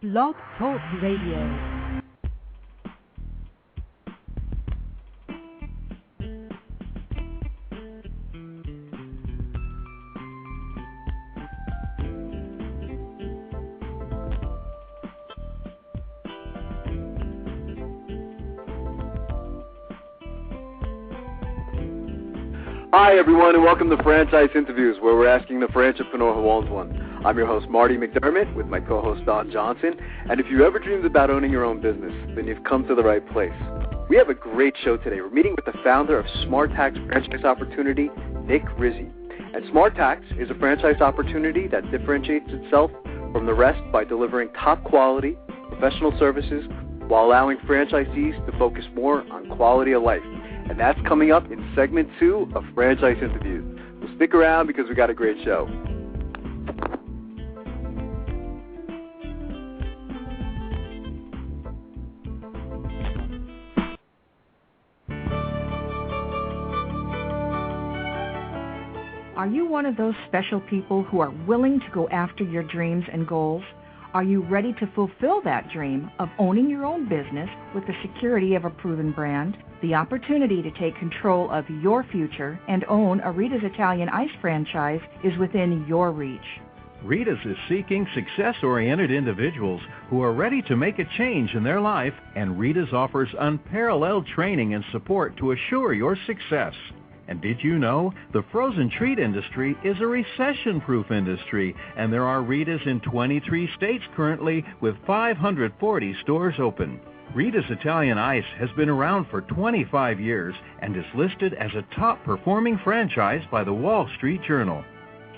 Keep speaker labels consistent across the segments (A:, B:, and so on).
A: Blog Talk Radio.
B: Hi, everyone, and welcome to Franchise Interviews, where we're asking the franchipreneur who owns one. I'm your host, Marty McDermott, with my co-host, Don Johnson. And if you ever dreamed about owning your own business, then you've come to the right place. We have a great show today. We're meeting with the founder of Smart Tax Franchise Opportunity, Nick Rizzi. And Smart Tax is a franchise opportunity that differentiates itself from the rest by delivering top-quality, professional services while allowing franchisees to focus more on quality of life. And that's coming up in segment 2 of Franchise Interviews. So stick around because we got a great show.
A: Are you one of those special people who are willing to go after your dreams and goals? Are you ready to fulfill that dream of owning your own business with the security of a proven brand? The opportunity to take control of your future and own a Rita's Italian Ice franchise is within your reach.
C: Rita's is seeking success-oriented individuals who are ready to make a change in their life, and Rita's offers unparalleled training and support to assure your success. And did you know the frozen treat industry is a recession-proof industry, and there are Rita's in 23 states currently with 540 stores open. Rita's Italian Ice has been around for 25 years and is listed as a top-performing franchise by the Wall Street Journal.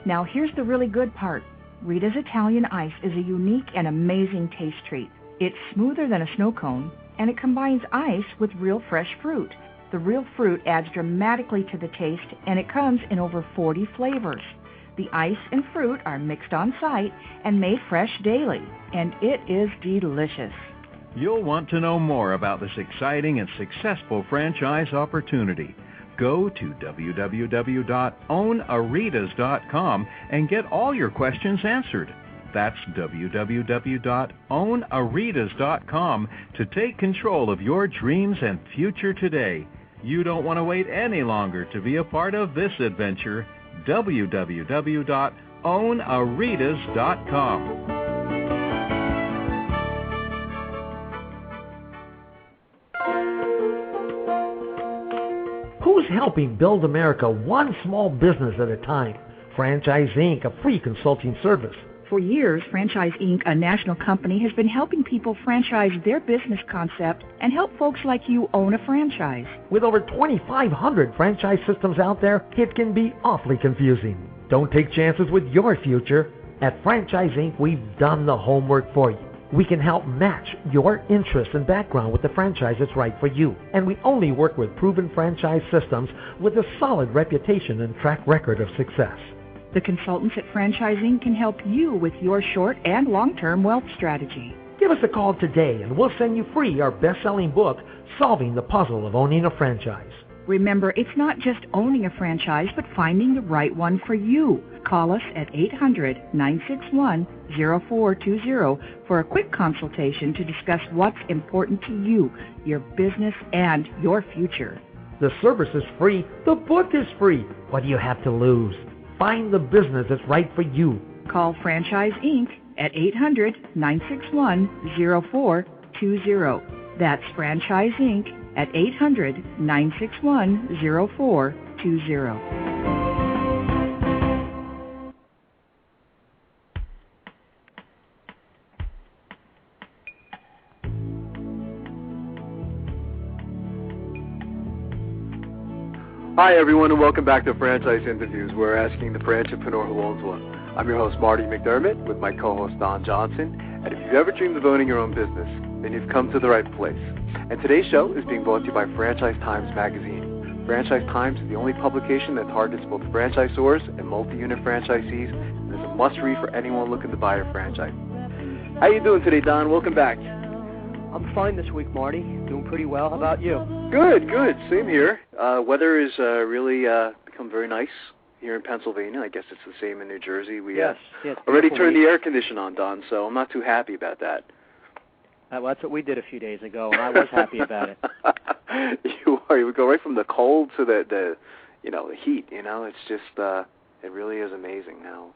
A: Now here's the really good part. Rita's Italian Ice is a unique and amazing taste treat. It's smoother than a snow cone, and it combines ice with real fresh fruit. The real fruit adds dramatically to the taste, and it comes in over 40 flavors. The ice and fruit are mixed on site and made fresh daily, and it is delicious.
C: You'll want to know more about this exciting and successful franchise opportunity. Go to www.ownaritas.com and get all your questions answered. That's www.ownaritas.com to take control of your dreams and future today. You don't want to wait any longer to be a part of this adventure. www.ownaritas.com.
D: Who's helping build America one small business at a time? Franchise Inc., a free consulting service.
A: For years, Franchise Inc., a national company, has been helping people franchise their business concept and help folks like you own a franchise.
D: With over 2,500 franchise systems out there, it can be awfully confusing. Don't take chances with your future. At Franchise Inc., we've done the homework for you. We can help match your interests and background with the franchise that's right for you. And we only work with proven franchise systems with a solid reputation and track record of success.
A: The consultants at Franchise Inc. can help you with your short and long-term wealth strategy.
D: Give us a call today and we'll send you free our best-selling book, Solving the Puzzle of Owning a Franchise.
A: Remember, it's not just owning a franchise, but finding the right one for you. Call us at 800-961-0420 for a quick consultation to discuss what's important to you, your business, and your future.
D: The service is free. The book is free. What do you have to lose? Find the business that's right for you.
A: Call Franchise Inc. at 800-961-0420. That's Franchise Inc. at 800-961-0420.
B: Hi, everyone, and welcome back to Franchise Interviews. We're asking the franchipreneur who owns one. I'm your host, Marty McDermott, with my co-host, Don Johnson. And if you've ever dreamed of owning your own business, then you've come to the right place. And today's show is being brought to you by Franchise Times Magazine. Franchise Times is the only publication that targets both franchisors and multi-unit franchisees, and is a must-read for anyone looking to buy a franchise. How you doing today, Don? Welcome back.
E: I'm fine this week, Marty. Doing pretty well. How about you?
B: Good. Same here. Weather has really become very nice here in Pennsylvania. I guess it's the same in New Jersey. We
E: yes,
B: already turned the air conditioner on, Don, so I'm not too happy about that.
E: Well, that's what we did a few days ago, and I was happy about it.
B: You are. You would go right from the cold to the heat. It's just it really is amazing how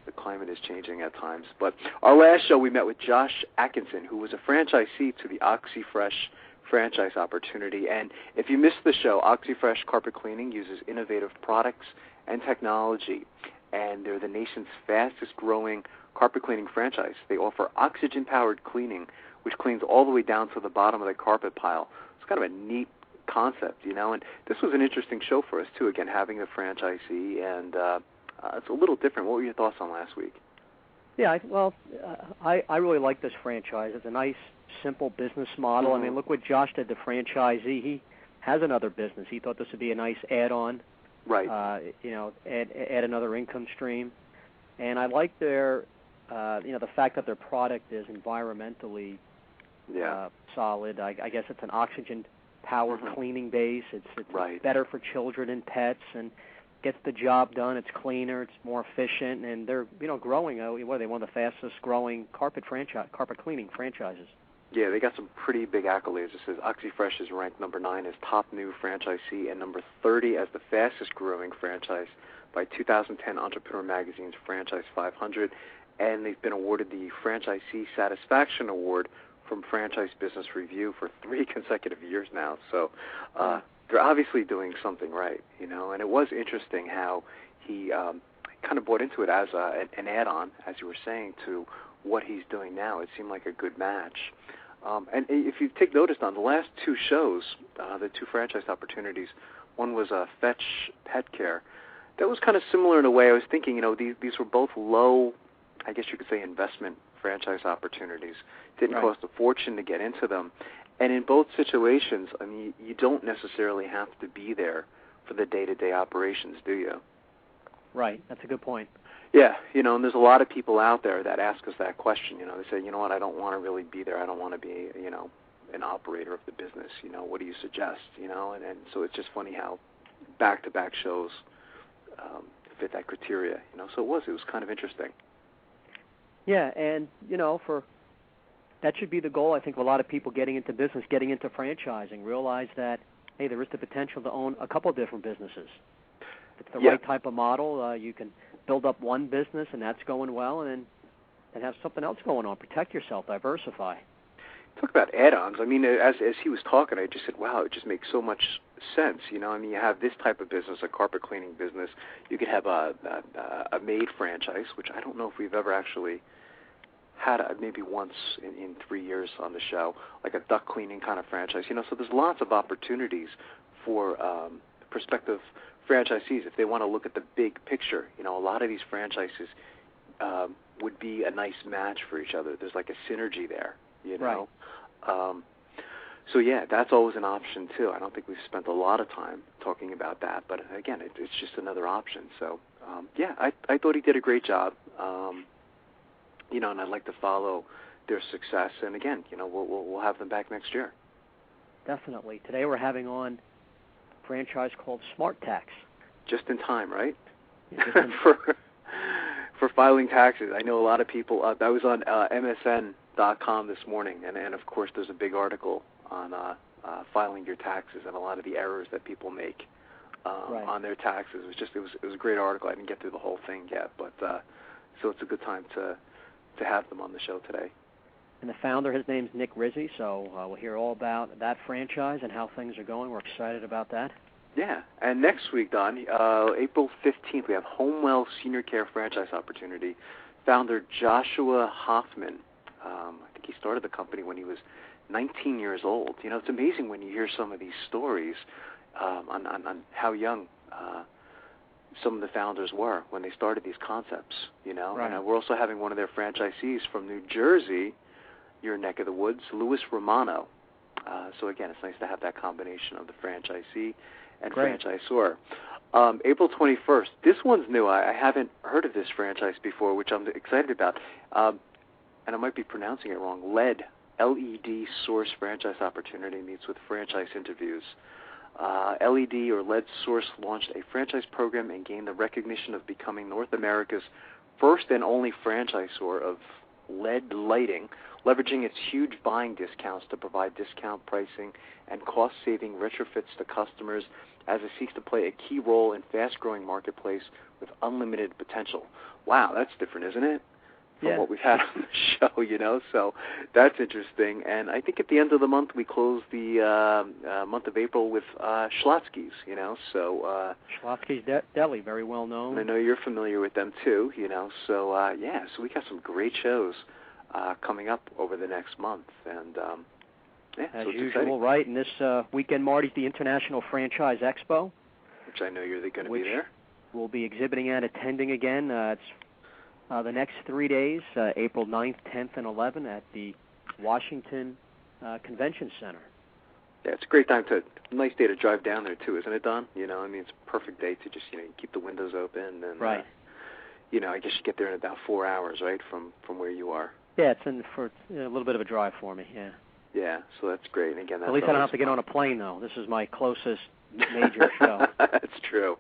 B: the climate is changing at times. But our last show, we met with Josh Atkinson, who was a franchisee to the OxyFresh franchise opportunity. And if you missed the show, OxyFresh Carpet Cleaning uses innovative products and technology, and they're the nation's fastest-growing carpet cleaning franchise. They offer oxygen-powered cleaning, which cleans all the way down to the bottom of the carpet pile. It's kind of a neat concept, and this was an interesting show for us, too, again, having a franchisee, and it's a little different. What were your thoughts on last week?
E: Yeah, I really like this franchise. It's a nice, simple business model. I mean, look what Josh did, the franchisee. He has another business. He thought this would be a nice add-on,
B: right?
E: Add another income stream. And I like their, the fact that their product is environmentally solid. I guess it's an oxygen-powered cleaning base. It's
B: right.
E: better for children and pets, and gets the job done. It's cleaner. It's more efficient, and they're growing. What are they? One of the fastest-growing carpet cleaning franchises.
B: Yeah, they got some pretty big accolades. It says OxyFresh is ranked number 9 as top new franchisee and number 30 as the fastest-growing franchise by 2010 Entrepreneur Magazine's Franchise 500, and they've been awarded the Franchisee Satisfaction Award from Franchise Business Review for 3 consecutive years now. So they're obviously doing something right, and it was interesting how he kind of bought into it as an add-on, as you were saying, to what he's doing now. It seemed like a good match. And if you take notice on the last 2 shows, the 2 franchise opportunities, one was Fetch Pet Care. That was kind of similar in a way. I was thinking, these were both low, I guess you could say, investment franchise opportunities. Didn't cost a fortune to get into them. And in both situations, I mean, you don't necessarily have to be there for the day-to-day operations, do you?
E: Right. That's a good point.
B: Yeah, and there's a lot of people out there that ask us that question. They say, what, I don't want to really be there. I don't want to be, an operator of the business. What do you suggest? And so it's just funny how back-to-back shows fit that criteria. So it was kind of interesting.
E: Yeah, and that should be the goal, I think, of a lot of people getting into business, getting into franchising. Realize that, hey, there is the potential to own a couple of different businesses. If it's the right type of model, you can build up one business, and that's going well, and have something else going on. Protect yourself, diversify.
B: Talk about add-ons. I mean, as he was talking, I just said, wow, it just makes so much sense. I mean, you have this type of business, a carpet cleaning business. You could have a maid franchise, which I don't know if we've ever actually had, maybe once in 3 years on the show, like a duct cleaning kind of franchise. So there's lots of opportunities for prospective franchisees if they want to look at the big picture. A lot of these franchises would be a nice match for each other. There's like a synergy there,
E: Right.
B: So yeah, that's always an option too. I don't think we've spent a lot of time talking about that, but again, it's just another option. So yeah, I thought he did a great job. And I'd like to follow their success. And again, we'll have them back next year.
E: Definitely. Today we're having on a franchise called Smart Tax.
B: Just in time, right?
E: Yeah,
B: for filing taxes. I know a lot of people. I was on MSN.com this morning, and of course there's a big article on filing your taxes and a lot of the errors that people make on their taxes. It was a great article. I didn't get through the whole thing yet, but so it's a good time to have them on the show today.
E: And the founder, his name's Nick Rizzi, so we'll hear all about that franchise and how things are going. We're excited about that.
B: Yeah, and next week, Don, April 15th, we have Homewell Senior Care Franchise Opportunity. Founder Joshua Hoffman, I think he started the company when he was 19 years old. It's amazing when you hear some of these stories on how young some of the founders were when they started these concepts,
E: Right.
B: And we're also having one of their franchisees from New Jersey, your neck of the woods, Louis Romano. So again, it's nice to have that combination of the franchisee and franchisor. April 21st, this one's new. I haven't heard of this franchise before, which I'm excited about. And I might be pronouncing it wrong. LED, LED Source Franchise Opportunity meets with franchise interviews. LED or LED Source launched a franchise program and gained the recognition of becoming North America's first and only franchisor of LED lighting, leveraging its huge buying discounts to provide discount pricing and cost-saving retrofits to customers as it seeks to play a key role in fast-growing marketplace with unlimited potential. Wow, that's different, isn't it? From what we've had on the show, you know, so that's interesting. And I think at the end of the month we close the month of April with Schlotzsky's, you know, so
E: Schlotzsky's Deli, very well known.
B: And I know you're familiar with them too, you know, so so we got some great shows coming up over the next month, and
E: as
B: so
E: usual,
B: exciting.
E: right? And this weekend, Marty's the International Franchise Expo,
B: which I know you're going to be there.
E: We'll be exhibiting and attending again. It's the next 3 days, April 9th, 10th, and 11th at the Washington Convention Center.
B: Yeah, it's a great time nice day to drive down there too, isn't it, Don? You know, I mean, it's a perfect day to just, you know, keep the windows open and,
E: right.
B: You know, I guess you get there in about 4 hours, right, from where you are.
E: Yeah, it's a little bit of a drive for me, yeah.
B: Yeah, so that's great. And again, that's
E: at least I don't have to get on a plane, though. This is my closest major show.
B: That's true.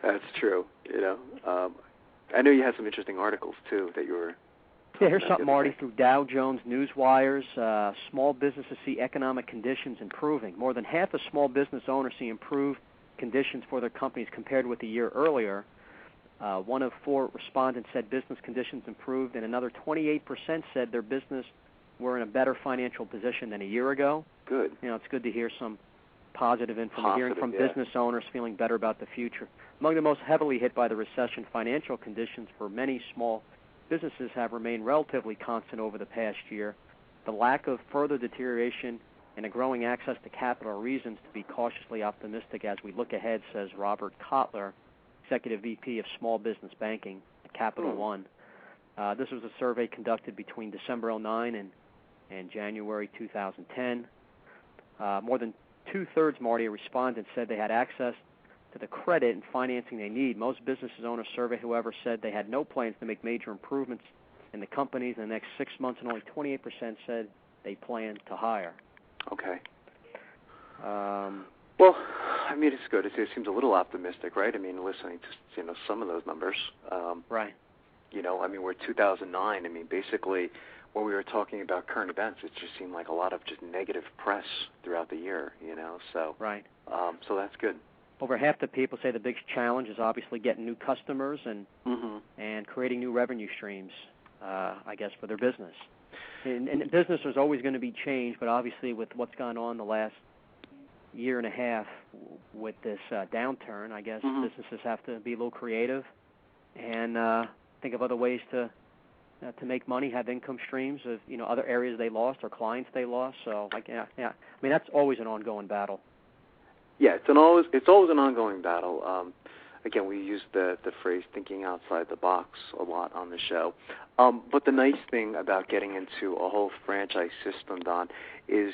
B: That's true, you know. I know you had some interesting articles, too, that you were...
E: Yeah, here's something, Marty, through Dow Jones Newswires. Small businesses see economic conditions improving. More than half of small business owners see improved conditions for their companies compared with a year earlier. 1 of 4 respondents said business conditions improved, and another 28% said their business were in a better financial position than a year ago.
B: Good.
E: You know, it's good to hear some positive information, hearing from business owners feeling better about the future. Among the most heavily hit by the recession, financial conditions for many small businesses have remained relatively constant over the past year. The lack of further deterioration and a growing access to capital are reasons to be cautiously optimistic as we look ahead, says Robert Kotler, Executive VP of Small Business Banking at Capital One. This was a survey conducted between December 2009 and January 2010. More than two-thirds, Marty, of respondents said they had access to the credit and financing they need. Most business owners surveyed, however, said they had no plans to make major improvements in the companies in the next 6 months, and only 28% said they plan to hire.
B: Okay. Well, I mean, it's good. It seems a little optimistic, right? I mean, listening to, you know, some of those numbers.
E: Right.
B: You know, I mean, we're 2009. I mean, basically, when we were talking about current events, it just seemed like a lot of just negative press throughout the year, you know, so.
E: Right.
B: So that's good.
E: Over half the people say the biggest challenge is obviously getting new customers and creating new revenue streams, I guess, for their business. And business is always going to be change, but obviously with what's gone on the last year and a half with this downturn, I guess businesses have to be a little creative and think of other ways to make money, have income streams of, you know, other areas they lost or clients they lost. So, like, yeah. I mean, that's always an ongoing battle.
B: Yeah, it's always an ongoing battle. Again, we use the phrase thinking outside the box a lot on the show. But the nice thing about getting into a whole franchise system, Don, is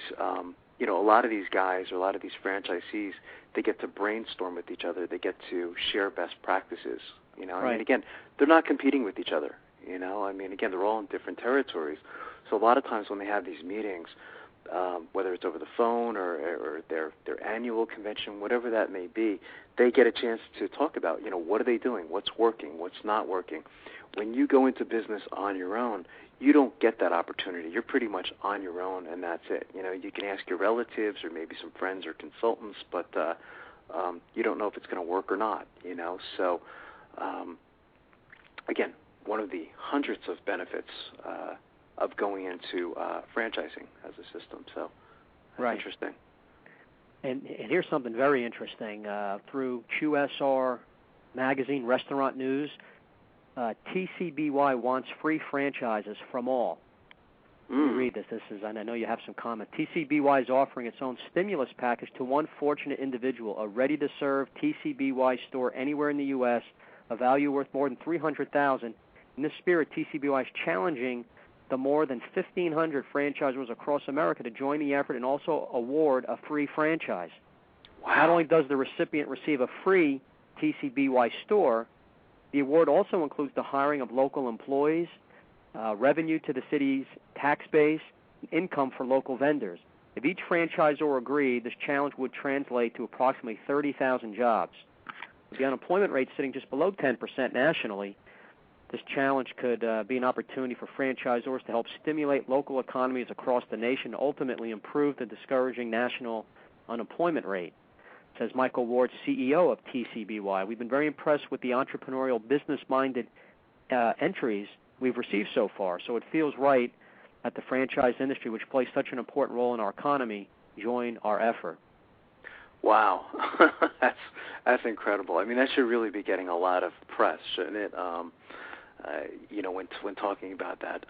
B: you know, a lot of these guys or a lot of these franchisees, they get to brainstorm with each other. They get to share best practices. You know,
E: right.
B: I mean, again, they're not competing with each other. You know, I mean, again, they're all in different territories. So a lot of times when they have these meetings, whether it's over the phone or their annual convention, whatever that may be, they get a chance to talk about, you know, what are they doing, what's working, what's not working. When you go into business on your own, you don't get that opportunity. You're pretty much on your own, and that's it. You know, you can ask your relatives or maybe some friends or consultants, but you don't know if it's going to work or not, you know. So, again, one of the hundreds of benefits of going into franchising as a system. So that's interesting.
E: And here's something very interesting. Through QSR Magazine Restaurant News, TCBY wants free franchises from all. Let me read this. And I know you have some comment. TCBY is offering its own stimulus package to one fortunate individual, a ready-to-serve TCBY store anywhere in the U.S., a value worth more than $300,000. In this spirit, TCBY is challenging the more than 1,500 franchisors across America to join the effort and also award a free franchise. Wow. Not only does the recipient receive a free TCBY store, the award also includes the hiring of local employees, revenue to the city's tax base, and income for local vendors. If each franchisor agreed, this challenge would translate to approximately 30,000 jobs. With the unemployment rate sitting just below 10% nationally, this challenge could be an opportunity for franchisors to help stimulate local economies across the nation and ultimately improve the discouraging national unemployment rate, says Michael Ward, CEO of TCBY. We've been very impressed with the entrepreneurial, business-minded entries we've received so far, so it feels right that the franchise industry, which plays such an important role in our economy, join our effort.
B: Wow, that's incredible. I mean, that should really be getting a lot of press, shouldn't it? When talking about that,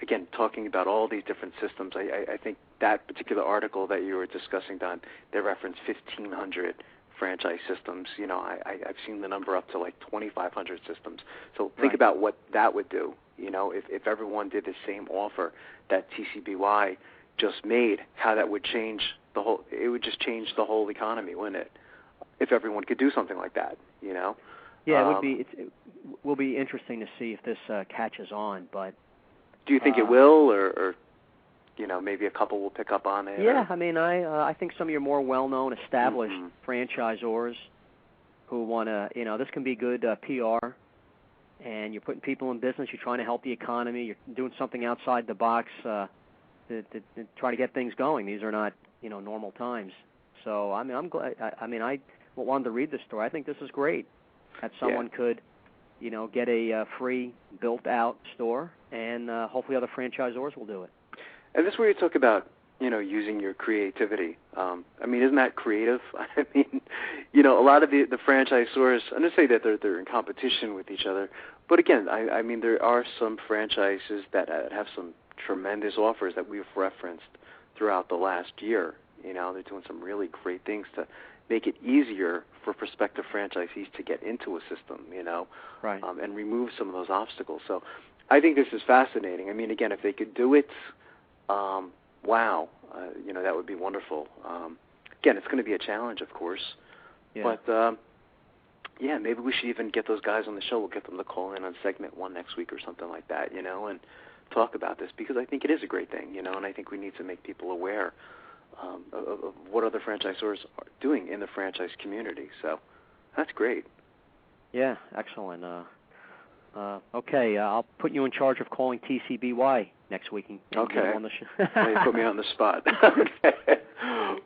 B: again, talking about all these different systems, I think that particular article that you were discussing, Don, they referenced 1,500 franchise systems. I've seen the number up to like 2,500 systems. So think about what that would do. If everyone did the same offer that TCBY just made, how that would change the whole. It would just change the whole economy, wouldn't it? If everyone could do something like that,
E: Yeah, it would be. It will be interesting to see if this catches on. But
B: do you think it will, or maybe a couple will pick up on it?
E: Yeah, I mean, I think some of your more well-known, established franchisors who want to, this can be good PR, and you're putting people in business. You're trying to help the economy. You're doing something outside the box to try to get things going. These are not, normal times. So I mean, I'm glad. I wanted to read this story. I think this is great. That someone could, get a free built-out store, and hopefully other franchisors will do it.
B: And this is where you talk about, using your creativity. Isn't that creative? A lot of the franchisors, I'm going to say that they're in competition with each other. But again, there are some franchises that have some tremendous offers that we've referenced throughout the last year. They're doing some really great things to make it easier for prospective franchisees to get into a system,
E: right.
B: And remove some of those obstacles. So I think this is fascinating. Again, if they could do it, wow, that would be wonderful. Again, it's going to be a challenge, of course.
E: Yeah.
B: But, maybe we should even get those guys on the show. We'll get them to call in on segment 1 next week or something like that, and talk about this, because I think it is a great thing, and I think we need to make people aware of what other franchisors are doing in the franchise community. So that's great.
E: Yeah, excellent. Okay, I'll put you in charge of calling TCBY next week.
B: Okay.
E: On the
B: You put me on the spot. Okay.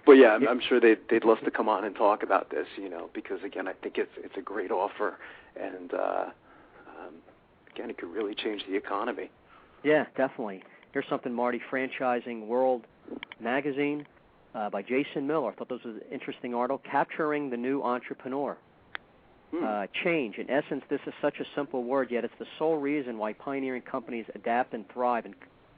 B: But yeah, I'm sure they'd love to come on and talk about this, because again, I think it's a great offer, and again, it could really change the economy.
E: Yeah, definitely. Here's something, Marty. Franchising World magazine by Jason Miller. I thought this was an interesting article, Capturing the New Entrepreneur. Change. In essence, this is such a simple word, yet it's the sole reason why pioneering companies adapt and thrive, and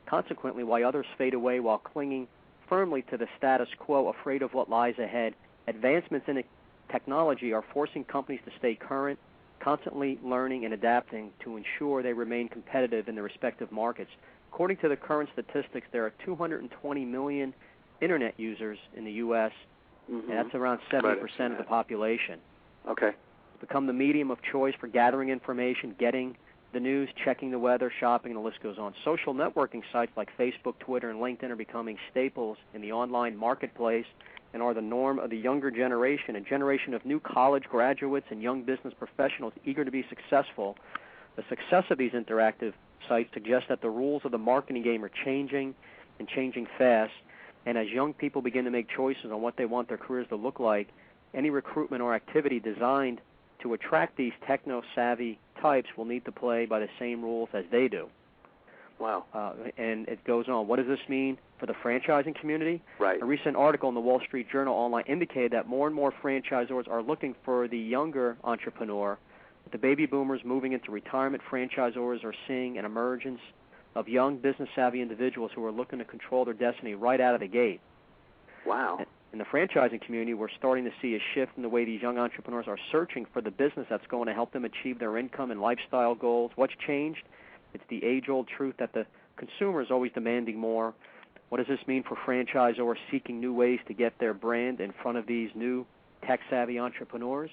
E: consequently why others fade away while clinging firmly to the status quo, afraid of what lies ahead. Advancements in technology are forcing companies to stay current, constantly learning and adapting to ensure they remain competitive in their respective markets. According to the current statistics, there are 220 million Internet users in the U.S., and that's around 70% of the population.
B: Okay.
E: It's become the medium of choice for gathering information, getting the news, checking the weather, shopping, and the list goes on. Social networking sites like Facebook, Twitter, and LinkedIn are becoming staples in the online marketplace and are the norm of the younger generation, a generation of new college graduates and young business professionals eager to be successful. The success of these interactive sites suggests that the rules of the marketing game are changing and changing fast, and as young people begin to make choices on what they want their careers to look like, any recruitment or activity designed to attract these techno-savvy types will need to play by the same rules as they do.
B: Wow.
E: And it goes on. What does this mean for the franchising community?
B: Right.
E: A recent article in the Wall Street Journal Online indicated that more and more franchisors are looking for the younger entrepreneur. With the baby boomers moving into retirement, franchisors are seeing an emergence of young business-savvy individuals who are looking to control their destiny right out of the gate.
B: Wow.
E: In the franchising community, we're starting to see a shift in the way these young entrepreneurs are searching for the business that's going to help them achieve their income and lifestyle goals. What's changed? It's the age-old truth that the consumer is always demanding more. What does this mean for franchisors seeking new ways to get their brand in front of these new tech-savvy entrepreneurs?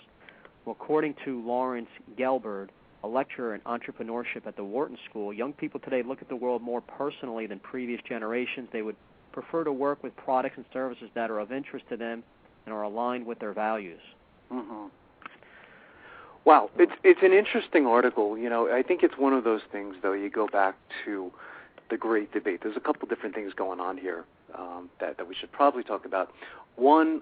E: Well, according to Lawrence Gelberd, a lecturer in entrepreneurship at the Wharton School, young people today look at the world more personally than previous generations. They would prefer to work with products and services that are of interest to them and are aligned with their values.
B: Wow, it's an interesting article. You know, I think it's one of those things, though. You go back to the great debate. There's a couple different things going on here that we should probably talk about. One,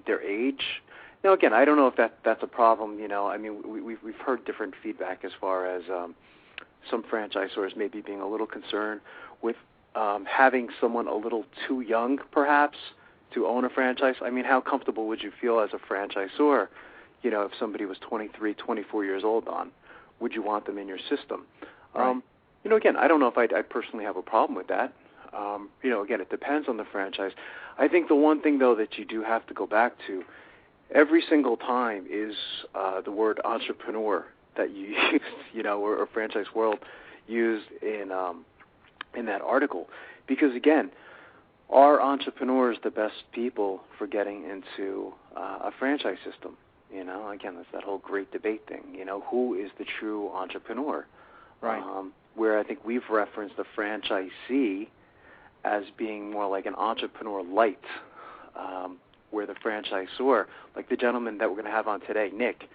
B: their age. Now, again, I don't know if that's a problem. You know, I mean, we've heard different feedback as far as some franchisors maybe being a little concerned with having someone a little too young, perhaps, to own a franchise. I mean, how comfortable would you feel as a franchisor? You know, if somebody was 23, 24 years old would you want them in your system?
E: Right.
B: You know, again, I don't know if I personally have a problem with that. You know, again, it depends on the franchise. I think the one thing, though, that you do have to go back to every single time is the word entrepreneur that you used, you know, or franchise world used in that article. Because, again, are entrepreneurs the best people for getting into a franchise system? You know, again, that's that whole great debate thing. You know, who is the true entrepreneur?
E: Right.
B: Where I think we've referenced the franchisee as being more like an entrepreneur light, where the franchisor, like the gentleman that we're going to have on today, Nick,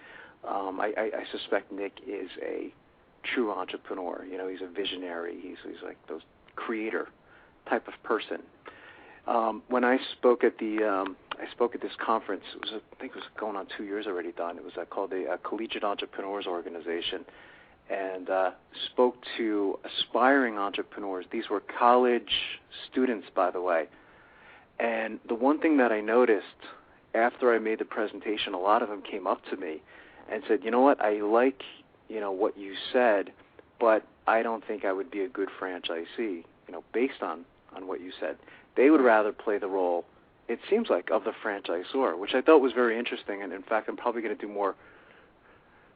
B: I suspect Nick is a true entrepreneur. You know, he's a visionary. He's like those creator type of person. When I spoke at this conference, I think it was going on 2 years already, Don. It was called the Collegiate Entrepreneurs Organization, and spoke to aspiring entrepreneurs. These were college students, by the way. And the one thing that I noticed after I made the presentation, a lot of them came up to me and said, you know what, I like, you know, what you said, but I don't think I would be a good franchisee, you know, based on what you said. They would rather play the role, it seems like, of the franchisor, which I thought was very interesting. And, in fact, I'm probably going to do more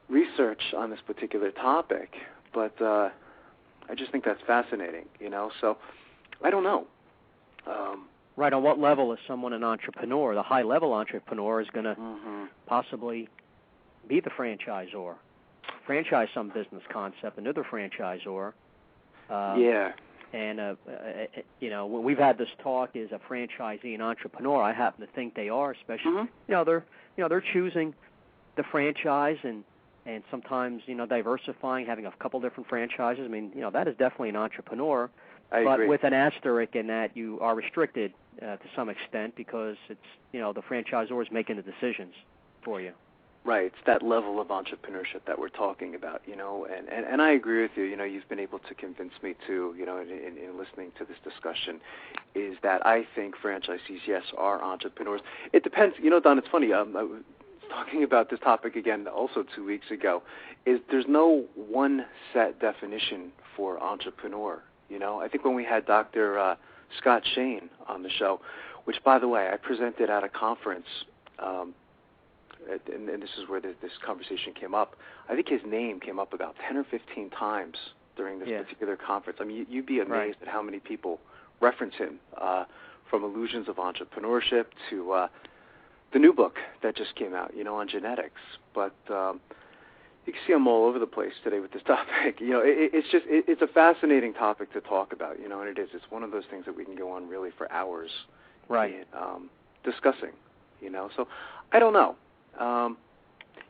B: research on this particular topic. But I just think that's fascinating, you know. So I don't know.
E: Right. On what level is someone an entrepreneur? The high-level entrepreneur is going to possibly be the franchisor, franchise some business concept, another franchisor.
B: Yeah.
E: And, you know, when we've had this talk, is a franchisee an entrepreneur? I happen to think they are, especially, they're choosing the franchise and sometimes, you know, diversifying, having a couple different franchises. I mean, you know, that is definitely an entrepreneur.
B: I
E: but
B: agree.
E: With an asterisk in that you are restricted to some extent because it's, you know, the franchisor is making the decisions for you.
B: Right, it's that level of entrepreneurship that we're talking about, you know, and I agree with you. You know, you've been able to convince me too, you know, in listening to this discussion, is that I think franchisees, yes, are entrepreneurs. It depends, you know, Don, it's funny, I was talking about this topic again also 2 weeks ago, is there's no one set definition for entrepreneur, you know. I think when we had Dr. Scott Shane on the show, which, by the way, I presented at a conference, and this is where this conversation came up. I think his name came up about 10 or 15 times during this particular conference. I mean, you'd be amazed at how many people reference him, from Illusions of Entrepreneurship to the new book that just came out, you know, on genetics. But you can see him all over the place today with this topic. You know, it's a fascinating topic to talk about, you know, and it is. It's one of those things that we can go on really for hours discussing, you know. So I don't know.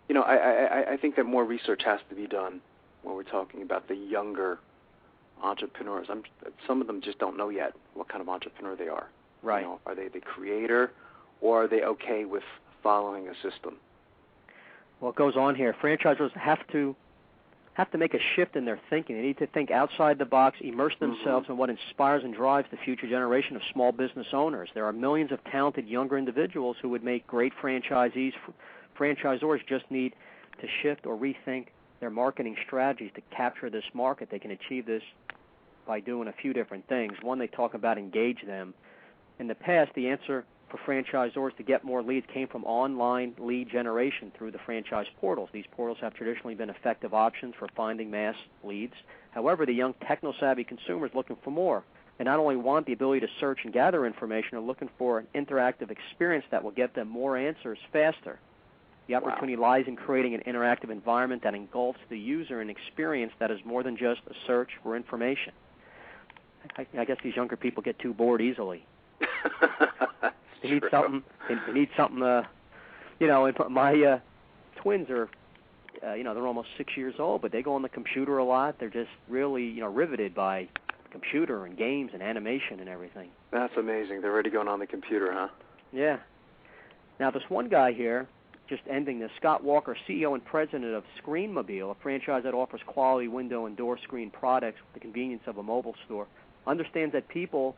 B: You know, I think that more research has to be done when we're talking about the younger entrepreneurs. Some of them just don't know yet what kind of entrepreneur they are.
E: Right.
B: You know, are they the creator, or are they okay with following a system?
E: Well, it goes on here. Franchisors have to make a shift in their thinking. They need to think outside the box, immerse themselves in what inspires and drives the future generation of small business owners. There are millions of talented younger individuals who would make great franchisees. Franchisors just need to shift or rethink their marketing strategies to capture this market. They can achieve this by doing a few different things. One, they talk about engage them. In the past, the answer for franchisors to get more leads came from online lead generation through the franchise portals. These portals have traditionally been effective options for finding mass leads. However, the young techno-savvy consumer is looking for more. They not only want the ability to search and gather information, they're looking for an interactive experience that will get them more answers faster. The opportunity lies in creating an interactive environment that engulfs the user in an experience that is more than just a search for information. I guess these younger people get too bored easily. They need something. They need something. You know, my twins are they're almost 6 years old, but they go on the computer a lot. They're just really, riveted by computer and games and animation and everything.
B: That's amazing. They're already going on the computer, huh?
E: Yeah. Now, this one guy here, just ending this, Scott Walker, CEO and president of Screenmobile, a franchise that offers quality window and door screen products with the convenience of a mobile store, understands that people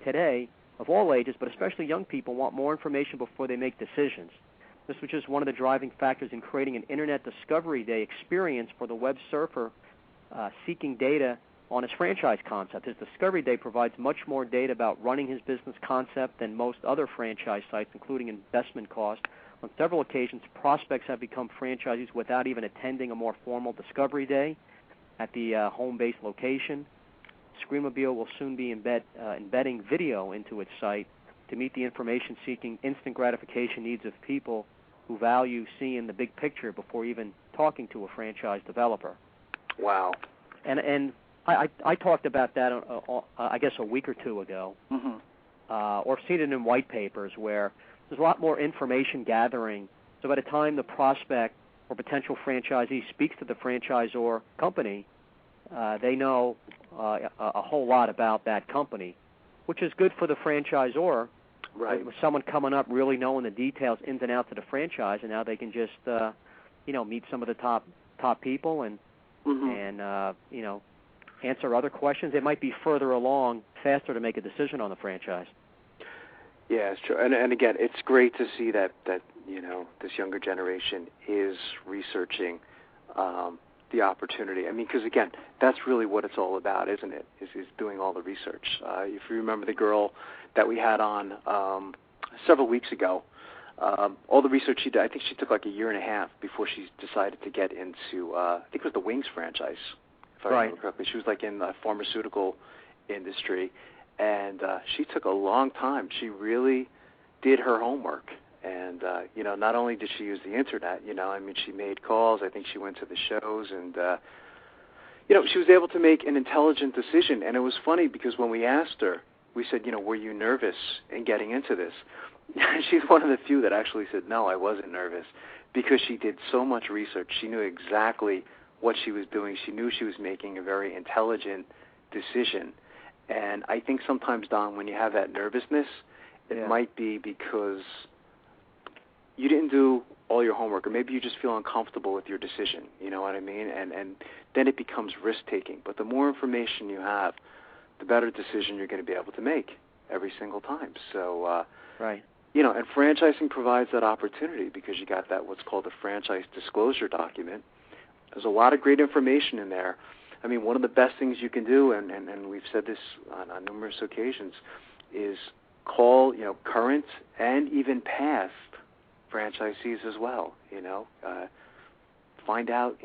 E: today, of all ages, but especially young people, want more information before they make decisions. This was just one of the driving factors in creating an Internet Discovery Day experience for the web surfer seeking data on his franchise concept. His Discovery Day provides much more data about running his business concept than most other franchise sites, including investment costs. On several occasions, prospects have become franchisees without even attending a more formal Discovery Day at the home-based location. Screenmobile will soon be embedding video into its site to meet the information-seeking, instant gratification needs of people who value seeing the big picture before even talking to a franchise developer.
B: Wow.
E: And I talked about that, I guess, a week or two ago, or seen it in white papers where there's a lot more information gathering. So by the time the prospect or potential franchisee speaks to the franchisor company, they know a whole lot about that company, which is good for the franchisor.
B: Right.
E: With someone coming up really knowing the details, ins and outs of the franchise, and now they can just, meet some of the top people and answer other questions. They might be further along, faster to make a decision on the franchise.
B: Yeah, it's true. And again, it's great to see that this younger generation is researching the opportunity. I mean, because again, that's really what it's all about, isn't it? Is doing all the research. If you remember the girl that we had on several weeks ago, all the research she did, I think she took like a year and a half before she decided to get into, I think it was the Wings franchise, if I remember correctly. She was like in the pharmaceutical industry, and she took a long time. She really did her homework. And, not only did she use the Internet, she made calls. I think she went to the shows, and, she was able to make an intelligent decision. And it was funny because when we asked her, we said, were you nervous in getting into this? She's one of the few that actually said, no, I wasn't nervous, because she did so much research. She knew exactly what she was doing. She knew she was making a very intelligent decision. And I think sometimes, Don, when you have that nervousness, it might be because you didn't do all your homework, or maybe you just feel uncomfortable with your decision, you know what I mean? And then it becomes risk-taking. But the more information you have, the better decision you're going to be able to make every single time. So,
E: right.
B: And franchising provides that opportunity because you got that what's called a franchise disclosure document. There's a lot of great information in there. I mean, one of the best things you can do, and we've said this on numerous occasions, is call, current and even past franchisees as well. Find out,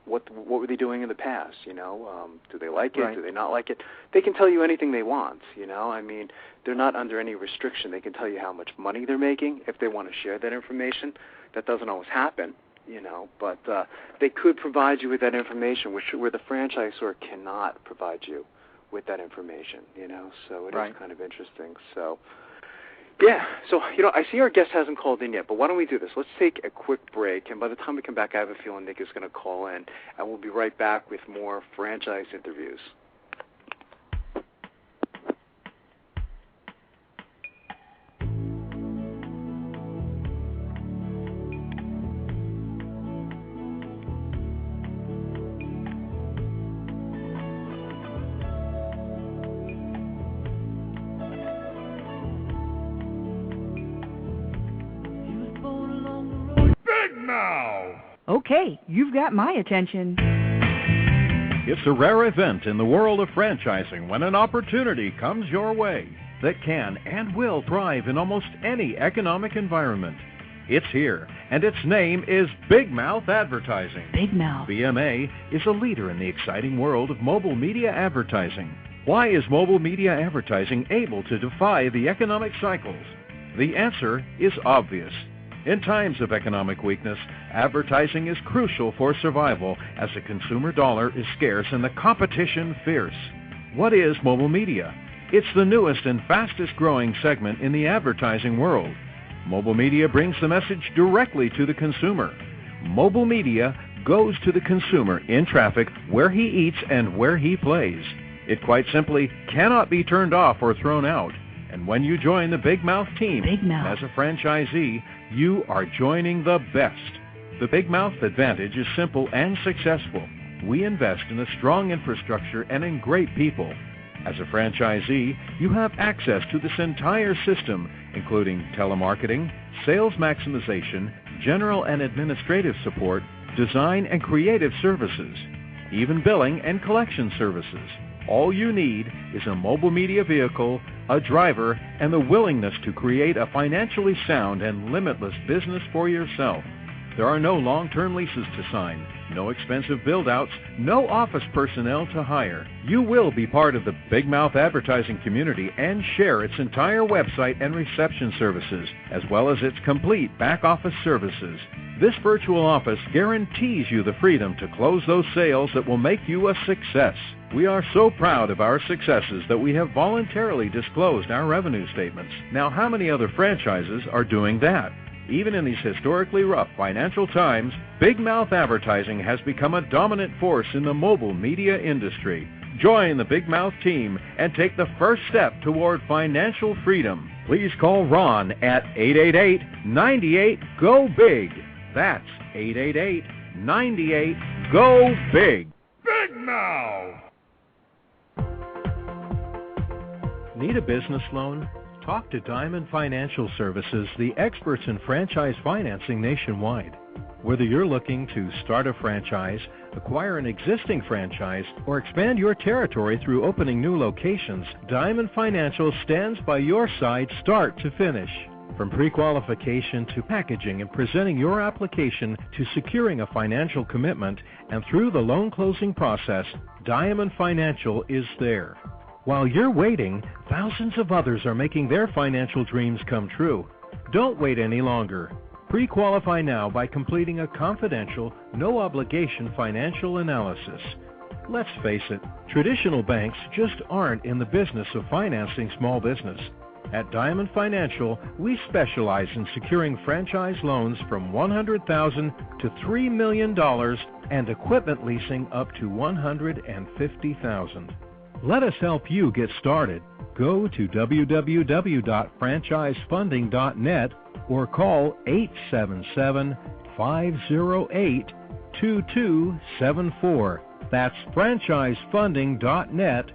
B: what were they doing in the past? Do they like it?
E: Right.
B: Do they not like it? They can tell you anything they want. They're not under any restriction. They can tell you how much money they're making if they want to share that information. That doesn't always happen, but they could provide you with that information, where the franchisor cannot provide you with that information. So it is kind of interesting. So. Yeah, so, I see our guest hasn't called in yet, but why don't we do this? Let's take a quick break, and by the time we come back, I have a feeling Nick is going to call in, and we'll be right back with more franchise interviews.
A: Okay, you've got my attention.
C: It's a rare event in the world of franchising when an opportunity comes your way that can and will thrive in almost any economic environment. It's here, and its name is Big Mouth Advertising.
A: Big Mouth.
C: BMA is a leader in the exciting world of mobile media advertising. Why is mobile media advertising able to defy the economic cycles? The answer is obvious. In times of economic weakness, advertising is crucial for survival as the consumer dollar is scarce and the competition fierce. What is mobile media? It's the newest and fastest growing segment in the advertising world. Mobile media brings the message directly to the consumer. Mobile media goes to the consumer in traffic where he eats and where he plays. It quite simply cannot be turned off or thrown out. And when you join the Big Mouth team as a franchisee, you are joining the best. The Big Mouth advantage is simple and successful. We invest in a strong infrastructure and in great people. As a franchisee, you have access to this entire system, including telemarketing, sales maximization, general and administrative support, design and creative services, even billing and collection services. All you need is a mobile media vehicle, a driver, and the willingness to create a financially sound and limitless business for yourself. There are no long-term leases to sign, no expensive build-outs, no office personnel to hire. You will be part of the Big Mouth advertising community and share its entire website and reception services, as well as its complete back-office services. This virtual office guarantees you the freedom to close those sales that will make you a success. We are so proud of our successes that we have voluntarily disclosed our revenue statements. Now, how many other franchises are doing that? Even in these historically rough financial times, Big Mouth advertising has become a dominant force in the mobile media industry. Join the Big Mouth team and take the first step toward financial freedom. Please call Ron at 888-98-GO-BIG. That's 888-98-GO-BIG. Big Mouth! Need a business loan? Talk to Diamond Financial Services, the experts in franchise financing nationwide. Whether you're looking to start a franchise, acquire an existing franchise, or expand your territory through opening new locations, Diamond Financial stands by your side start to finish. From pre-qualification to packaging and presenting your application to securing a financial commitment and through the loan closing process, Diamond Financial is there. While you're waiting, thousands of others are making their financial dreams come true. Don't wait any longer. Pre-qualify now by completing a confidential, no-obligation financial analysis. Let's face it, traditional banks just aren't in the business of financing small business. At Diamond Financial, we specialize in securing franchise loans from $100,000 to $3 million and equipment leasing up to $150,000. Let us help you get started. Go to www.franchisefunding.net or call 877-508-2274. That's franchisefunding.net,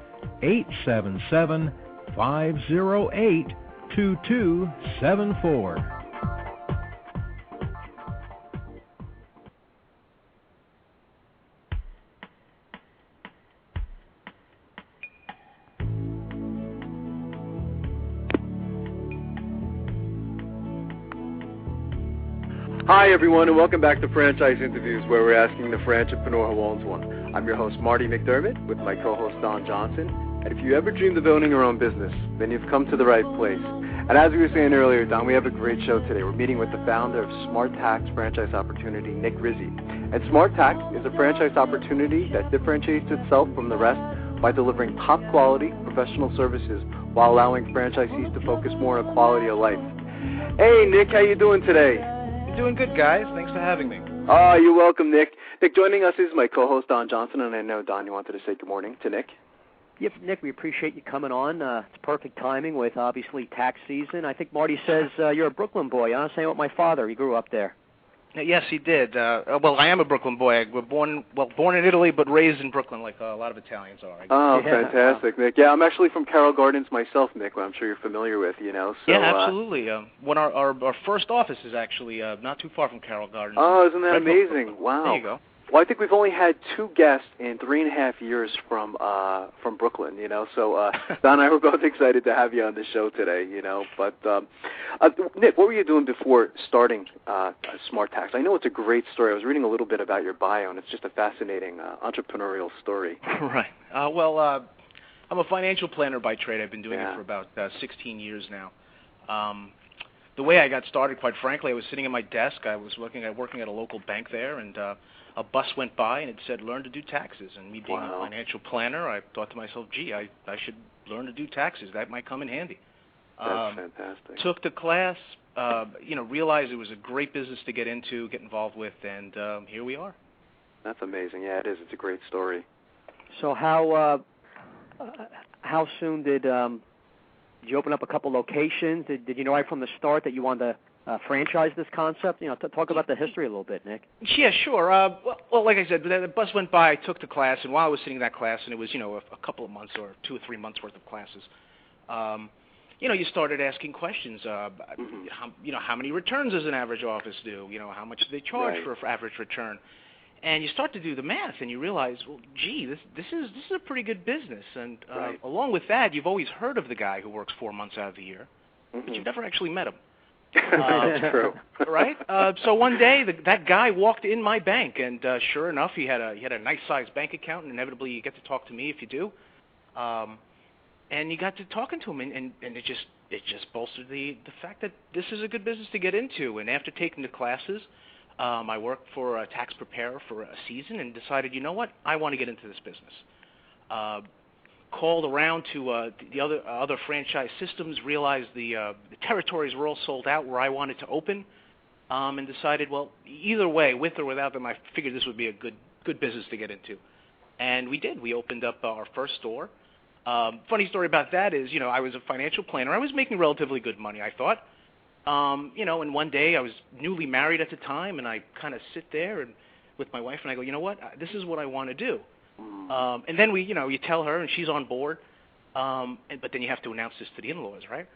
C: 877-508-2274.
B: Hi, everyone, and welcome back to Franchise Interviews, where we're asking the franchipreneur who owns one. I'm your host, Marty McDermott, with my co-host, Don Johnson. And if you ever dreamed of owning your own business, then you've come to the right place. And as we were saying earlier, Don, we have a great show today. We're meeting with the founder of Smart Tax Franchise Opportunity, Nick Rizzi. And Smart Tax is a franchise opportunity that differentiates itself from the rest by delivering top-quality professional services while allowing franchisees to focus more on quality of life. Hey, Nick, how you doing today?
F: Doing good, guys. Thanks for having me.
B: Oh, you're welcome, Nick. Nick, joining us is my co-host, Don Johnson, and I know, Don, you wanted to say good morning to Nick.
E: Yep, Nick, we appreciate you coming on. It's perfect timing with, obviously, tax season. I think Marty says you're a Brooklyn boy, huh? Same with my father. He grew up there.
F: Yes, he did. Well, I am a Brooklyn boy. I was born in Italy, but raised in Brooklyn, like a lot of Italians are.
B: Oh, yeah. Fantastic, Nick. Yeah, I'm actually from Carroll Gardens myself, Nick, I'm sure you're familiar with, you know. So,
F: yeah, absolutely. When our first office is actually not too far from Carroll Gardens.
B: Oh, isn't that amazing? Wow.
F: There you go.
B: Well, I think we've only had 2 guests in 3.5 years from Brooklyn, you know. So, Don and I were both excited to have you on the show today, you know. But, Nick, what were you doing before starting Smart Tax? I know it's a great story. I was reading a little bit about your bio, and it's just a fascinating entrepreneurial story.
F: Right. I'm a financial planner by trade. I've been doing it for about 16 years now. The way I got started, quite frankly, I was sitting at my desk. I was working at a local bank there, and a bus went by and it said, learn to do taxes. And me being a financial planner, I thought to myself, gee, I should learn to do taxes. That might come in handy.
B: That's fantastic.
F: Took the class, realized it was a great business to get into, get involved with, and here we are.
B: That's amazing. Yeah, it is. It's a great story.
E: So how soon did you open up a couple locations? Did you know right from the start that you wanted to franchise this concept? Talk about the history a little bit, Nick.
F: Yeah, sure. Well, like I said, the bus went by. I took the class, and while I was sitting in that class, and it was a couple of months or 2 or 3 months worth of classes. You started asking questions. How many returns does an average office do? How much do they charge for average return? And you start to do the math, and you realize, well, gee, this is a pretty good business. And along with that, you've always heard of the guy who works 4 months out of the year, but you've never actually met him.
B: That's true.
F: Right? So one day, that guy walked in my bank, and sure enough, he had a nice-sized bank account, and inevitably you get to talk to me if you do. And you got to talking to him, and it just bolstered the fact that this is a good business to get into. And after taking the classes, I worked for a tax preparer for a season and decided, you know what, I want to get into this business. Called around to the other franchise systems, realized the territories were all sold out where I wanted to open, and decided, well, either way, with or without them, I figured this would be a good business to get into. And we did. We opened up our first store. Funny story about that is, I was a financial planner. I was making relatively good money, I thought. And one day I was newly married at the time, and I kind of sit there and with my wife, and I go, you know what, this is what I want to do. And then you tell her, and she's on board, but then you have to announce this to the in-laws, right?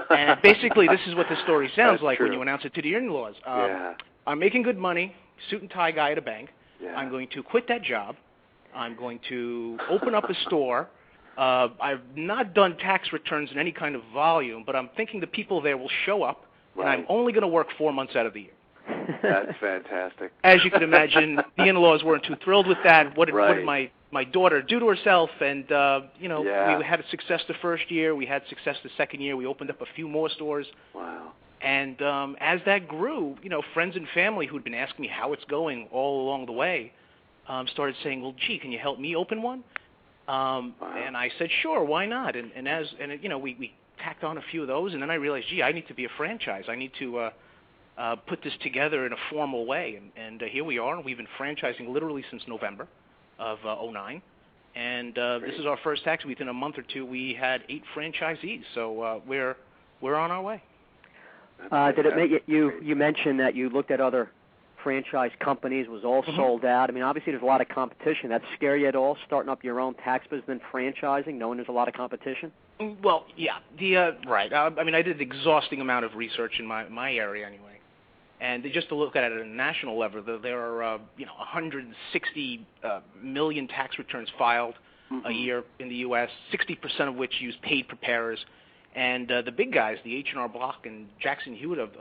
F: And basically this is what the story sounds
B: That's
F: like
B: true.
F: when you announce it to the in-laws. I'm making good money, suit and tie guy at a bank.
B: Yeah.
F: I'm going to quit that job. I'm going to open up a store. I've not done tax returns in any kind of volume, but I'm thinking the people there will show up, and I'm only going to work 4 months out of the year.
B: That's fantastic.
F: As you can imagine, the in-laws weren't too thrilled with that. What did my daughter do to herself? And, we had success the first year. We had success the second year. We opened up a few more stores.
B: Wow.
F: And as that grew, friends and family who'd been asking me how it's going all along the way started saying, well, gee, can you help me open one? And I said, sure, why not? We tacked on a few of those, and then I realized, gee, I need to be a franchise. I need to put this together in a formal way. And here we are, and we've been franchising literally since November of 2009. And this is our first tax. Within a month or two, we had 8 franchisees. So we're on our way.
E: Did it make you mentioned that you looked at other franchise companies, was all sold out. I mean, obviously there's a lot of competition. That scare you at all, starting up your own tax business and franchising, knowing there's a lot of competition?
F: Well, yeah, right. I did an exhausting amount of research in my area anyway. And just to look at it at a national level, there are 160 million tax returns filed a year in the U.S., 60% of which use paid preparers. And the big guys, the H&R Block and Jackson Hewitt of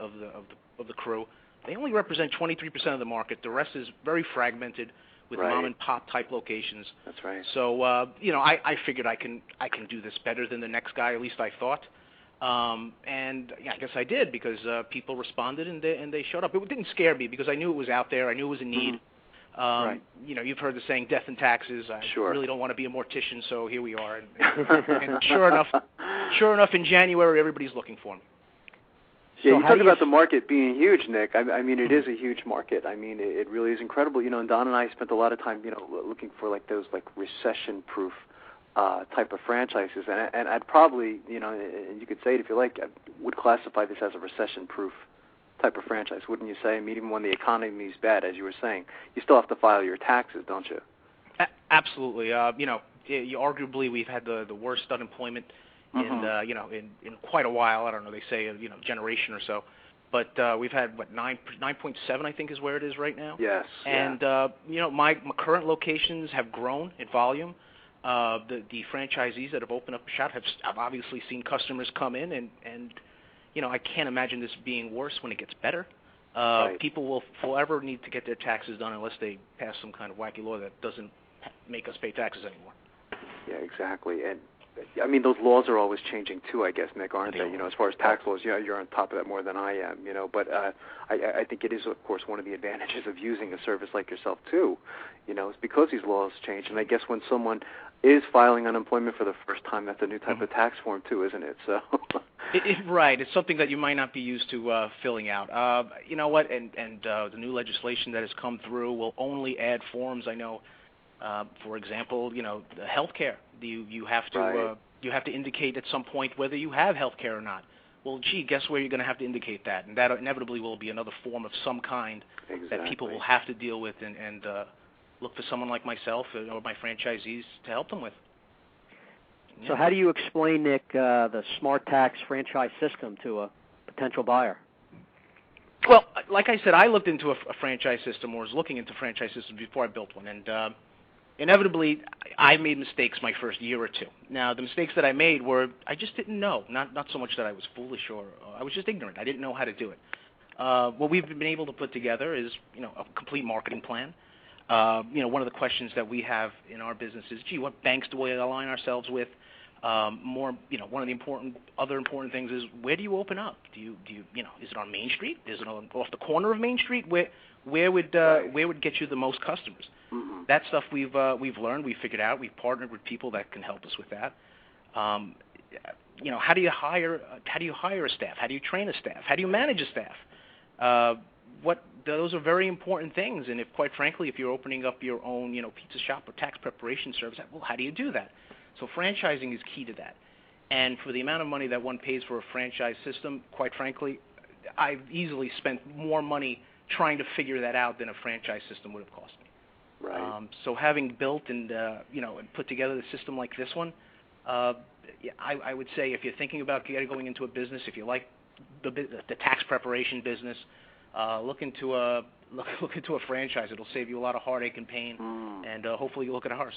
F: the crew, they only represent 23% of the market. The rest is very fragmented with mom-and-pop type locations.
B: That's right.
F: So, I figured I can do this better than the next guy, at least I thought. And I guess I did because people responded and they showed up. It didn't scare me because I knew it was out there. I knew it was a need. You've heard the saying, death and taxes. I really don't want to be a mortician, so here we are. And sure enough, in January, everybody's looking for me.
B: Yeah, you talk about the market being huge, Nick. I mean, it is a huge market. I mean, it really is incredible. And Don and I spent a lot of time, looking for those recession-proof type of franchises, and I'd probably, and you could say it if you like, I would classify this as a recession-proof type of franchise, wouldn't you say? I mean, even when the economy is bad, as you were saying, you still have to file your taxes, don't you?
F: Absolutely. Arguably, we've had the worst unemployment in quite a while. I don't know. They say generation or so, but we've had 9.7 I think is where it is right now.
B: Yes.
F: And my current locations have grown in volume. The franchisees that have opened up a shop have obviously seen customers come in, and I can't imagine this being worse when it gets better. People will forever need to get their taxes done unless they pass some kind of wacky law that doesn't make us pay taxes anymore. Yeah,
B: exactly. And I mean, those laws are always changing too, I guess, Nick, aren't they? As far as tax laws, you're on top of that more than I am, But I think it is, of course, one of the advantages of using a service like yourself too. It's because these laws change, and I guess when someone is filing unemployment for the first time, that's a new type of tax form too, isn't it? So
F: Right. It's something that you might not be used to filling out. You know what? And the new legislation that has come through will only add forms. I know, for example, you know, the health care. You have to you have to indicate at some point whether you have health care or not. Well, gee, guess where you're going to have to indicate that, and that inevitably will be another form of some kind that people will have to deal with, and look for someone like myself or my franchisees to help them with. Yeah.
E: So how do you explain, Nick, the Smart Tax franchise system to a potential buyer?
F: Well, like I said, I looked into a franchise system, or was looking into franchise systems before I built one, and inevitably I made mistakes my first year or two. Now, the mistakes that I made were I just didn't know, not so much that I was foolish or I was just ignorant. I didn't know how to do it. What we've been able to put together is, you know, a complete marketing plan. You know, one of the questions that we have in our business is, gee, what banks do we align ourselves with? More, you know, one of the other important things is, where do you open up? Do you know, is it on Main Street? Is it off the corner of Main Street? Where would get you the most customers? Mm-hmm. That stuff we've learned, we've figured out. We've partnered with people that can help us with that. You know, how do you hire a staff? How do you train a staff? How do you manage a staff? Those are very important things. And quite frankly, if you're opening up your own, you know, pizza shop or tax preparation service, well, how do you do that? So franchising is key to that. And for the amount of money that one pays for a franchise system, quite frankly, I've easily spent more money trying to figure that out than a franchise system would have cost me. Right. So having built and you know, and put together a system like this one, I would say if you're thinking about going into a business, if you like the tax preparation business, look into a franchise. It'll save you a lot of heartache and pain, and hopefully you look at ours.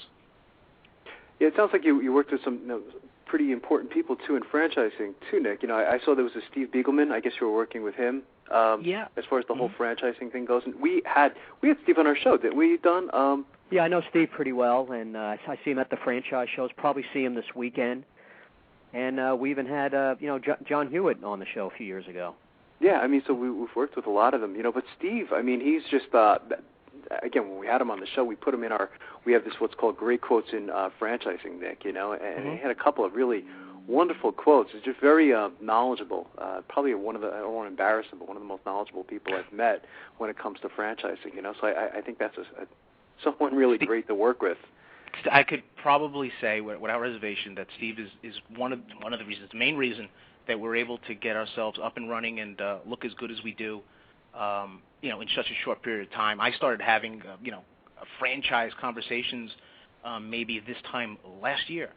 B: Yeah, it sounds like you worked with some pretty important people too in franchising too, Nick. You know, I saw there was a Steve Beagleman. I guess you were working with him. Yeah. As far as the whole franchising thing goes, and we had Steve on our show, didn't we, Don?
E: Yeah, I know Steve pretty well, and I see him at the franchise shows. Probably see him this weekend. And we even had you know, John Hewitt on the show a few years ago. Yeah, I mean, so we've worked with a lot of them, you know. But Steve, I mean, he's just again, when we had him on the show, we put him in we have this what's called great quotes in franchising, Nick, you know, and he had a couple of really wonderful quotes. He's just very knowledgeable. Probably I don't want to embarrass him, but one of the most knowledgeable people I've met when it comes to franchising, you know. So I think that's someone really great to work with.
F: I could probably say, without reservation, that Steve is one of the reasons, the main reason that we're able to get ourselves up and running and look as good as we do, you know, in such a short period of time. I started having, you know, franchise conversations maybe this time last year,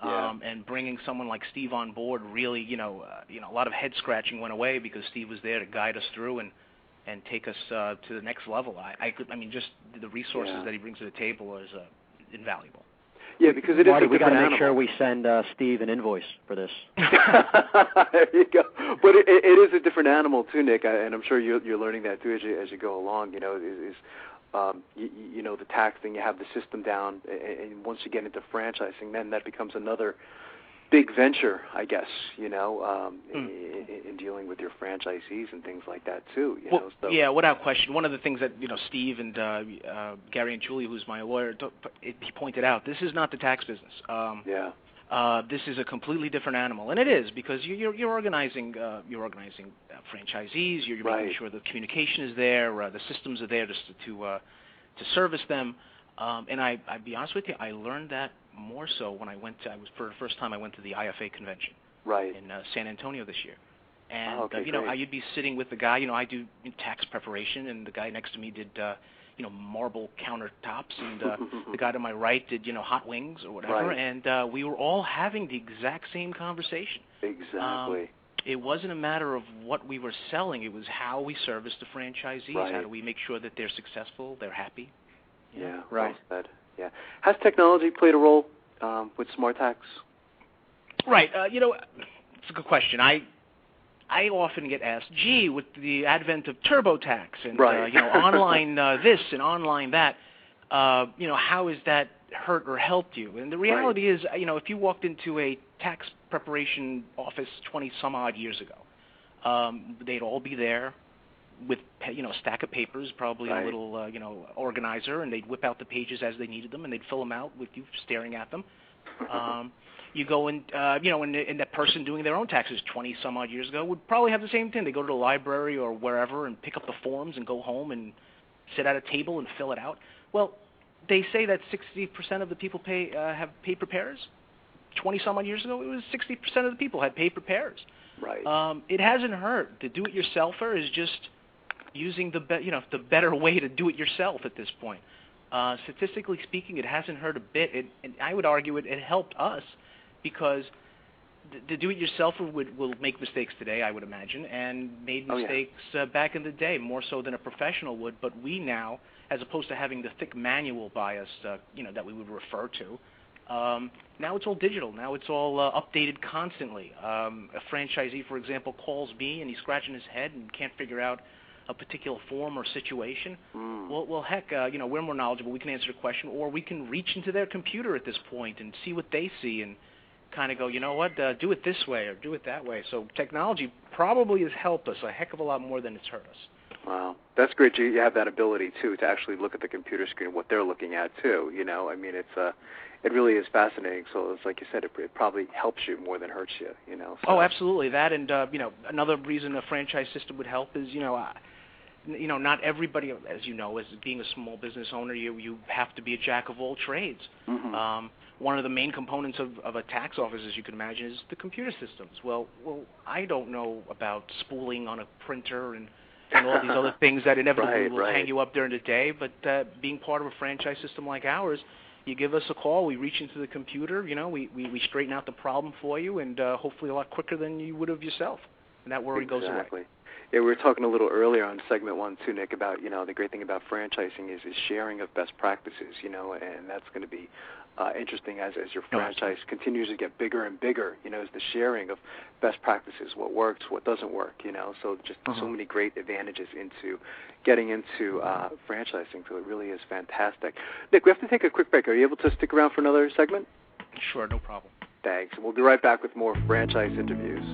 F: and bringing someone like Steve on board really, you know, a lot of head scratching went away because Steve was there to guide us through and take us to the next level. I mean, just the resources that he brings to the table is invaluable.
B: Yeah, because it is
E: Marty,
B: a different animal.
E: We got to make sure we send Steve an invoice for this.
B: There you go. But it is a different animal too, Nick, and I'm sure you're learning that too as you go along. You know, you know, the tax thing. You have the system down, and once you get into franchising, then that becomes another big venture, I guess. You know, in dealing with your franchisees and things like that too. You know, so.
F: Yeah, without question. One of the things that, you know, Steve and Gary and Julie, who's my lawyer, he pointed out, this is not the tax business. This is a completely different animal, and it is, because you're organizing franchisees. You're making sure the communication is there, the systems are there to service them. And I'd be honest with you, I learned that more so when for the first time I went to the IFA convention in San Antonio this year. And you know, you'd be sitting with the guy. You know, I do tax preparation, and the guy next to me did you know, marble countertops, and the guy to my right did, you know, hot wings or whatever. And we were all having the exact same conversation.
B: Exactly.
F: It wasn't a matter of what we were selling; it was how we serviced the franchisees. How do we make sure that they're successful, they're happy?
B: Yeah, well said. Yeah. Has technology played a role with Smart Tax?
F: Right. You know, it's a good question. I often get asked, gee, with the advent of TurboTax and you know, online this and online that, you know, how has that hurt or helped you? And the reality is, you know, if you walked into a tax preparation office 20 some odd years ago, they'd all be there with, you know, a stack of papers, probably a little, you know, organizer, and they'd whip out the pages as they needed them, and they'd fill them out with you staring at them. You go and, and that person doing their own taxes 20 some odd years ago would probably have the same thing. They go to the library or wherever and pick up the forms and go home and sit at a table and fill it out. Well, they say that 60% of the people have paid preparers. 20 some odd years ago, it was 60% of the people had paid preparers.
B: Right.
F: It hasn't hurt. The do-it-yourselfer is just using the better way to do it yourself at this point. Statistically speaking, it hasn't hurt a bit, and I would argue it helped us because the do-it-yourselfer will make mistakes today, I would imagine, and made mistakes back in the day more so than a professional would. But we now, as opposed to having the thick manual by us, that we would refer to, now it's all digital. Now it's all updated constantly. A franchisee, for example, calls me and he's scratching his head and can't figure out a particular form or situation. Well, heck, we're more knowledgeable. We can answer the question, or we can reach into their computer at this point and see what they see and kind of go, you know what, do it this way or do it that way. So technology probably has helped us a heck of a lot more than it's hurt us.
B: Wow, that's great. You have that ability too to actually look at the computer screen, what they're looking at too. I mean, it really is fascinating. So it's like you said, it probably helps you more than hurts you. So.
F: Oh, absolutely. That and another reason a franchise system would help is not everybody, as you know, as being a small business owner, you have to be a jack of all trades.
B: Mm-hmm.
F: One of the main components of a tax office, as you can imagine, is the computer systems. Well, I don't know about spooling on a printer and all these other things that inevitably will hang you up during the day. But being part of a franchise system like ours, you give us a call, we reach into the computer, we straighten out the problem for you, and hopefully a lot quicker than you would have yourself. And that worry goes away.
B: Yeah, we were talking a little earlier on segment 1 too, Nick, about the great thing about franchising is sharing of best practices, and that's going to be interesting as your franchise continues to get bigger and bigger. Is the sharing of best practices, what works, what doesn't work. So just so many great advantages into getting into franchising. So it really is fantastic. Nick, we have to take a quick break. Are you able to stick around for another segment?
F: Sure, no problem.
B: Thanks. We'll be right back with more franchise interviews.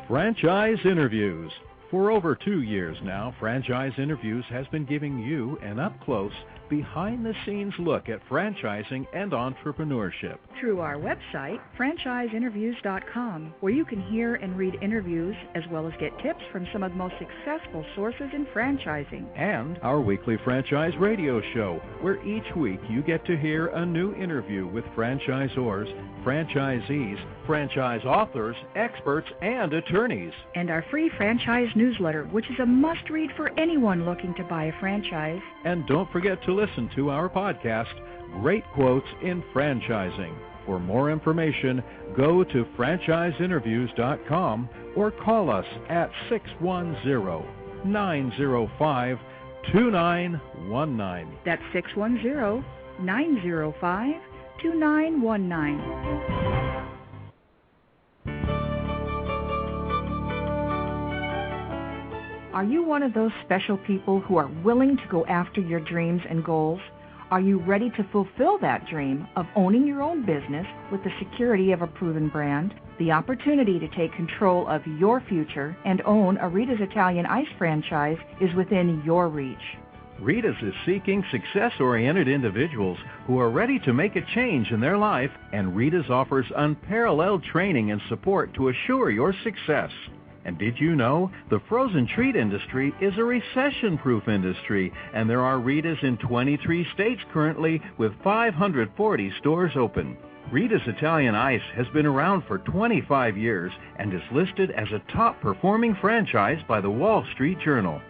C: Franchise Interviews. For over 2 years now, Franchise Interviews has been giving you an up-close, behind-the-scenes look at franchising and entrepreneurship.
A: Through our website, franchiseinterviews.com, where you can hear and read interviews as well as get tips from some of the most successful sources in franchising.
C: And our weekly franchise radio show, where each week you get to hear a new interview with franchisors, franchisees, franchise authors, experts, and attorneys.
A: And our free franchise newsletter, which is a must-read for anyone looking to buy a franchise.
C: And don't forget to listen to our podcast, Great Quotes in Franchising. For more information, go to franchiseinterviews.com or call us at 610-905-2919.
A: That's 610-905-2919. Are you one of those special people who are willing to go after your dreams and goals? Are you ready to fulfill that dream of owning your own business with the security of a proven brand? The opportunity to take control of your future and own a Rita's Italian Ice franchise is within your reach.
C: Rita's is seeking success-oriented individuals who are ready to make a change in their life, and Rita's offers unparalleled training and support to assure your success. And did you know the frozen treat industry is a recession-proof industry, and there are Rita's in 23 states currently with 540 stores open. Rita's Italian Ice has been around for 25 years and is listed as a top-performing franchise by the Wall Street Journal.